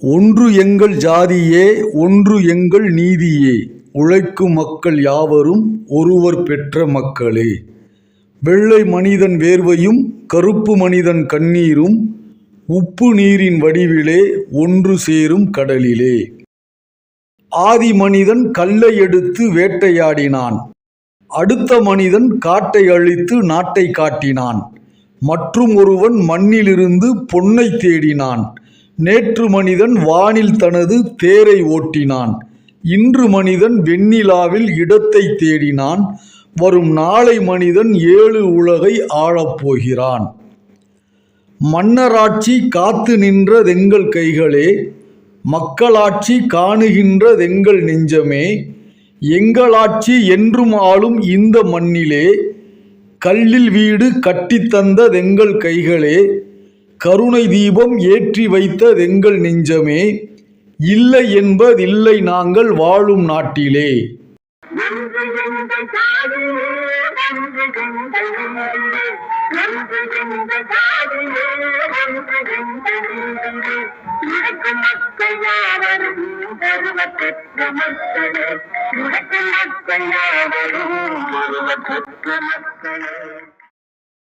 ஒன்று எங்கள் ஜாதியே, ஒன்று எங்கள் நீதியே, உழைக்கும் மக்கள் யாவரும் ஒருவர் பெற்ற மக்களே. வெள்ளை மனிதன் வேர்வையும் கருப்பு மனிதன் கண்ணீரும் உப்பு நீரின் வடிவிலே ஒன்று சேரும் கடலிலே. ஆதி மனிதன் கல்லை எடுத்து வேட்டையாடினான். அடுத்த மனிதன் காட்டை அழித்து நாட்டை காட்டினான். மற்றும் ஒருவன் மண்ணிலிருந்து பொன்னை தேடினான். நேற்று மனிதன் வானில் தனது தேரை ஓட்டினான். இன்று மனிதன் வெண்ணிலாவில் இடத்தை தேடினான். வரும் நாளை மனிதன் 7 உலகை ஆளப்போகிறான். மன்னராட்சி காத்து நின்றதெங்கள் கைகளே, மக்களாட்சி காணுகின்றதெங்கள் நெஞ்சமே. எங்களாட்சி என்றும் ஆளும் இந்த மண்ணிலே, கல்லில் வீடு கட்டித்தந்ததெங்கள் கைகளே. கருணை தீபம் ஏற்றி வைத்ததெங்கள் நெஞ்சமே. இல்லை என்பதில்லை நாங்கள் வாழும் நாட்டிலே. மக்கள் யாவரும்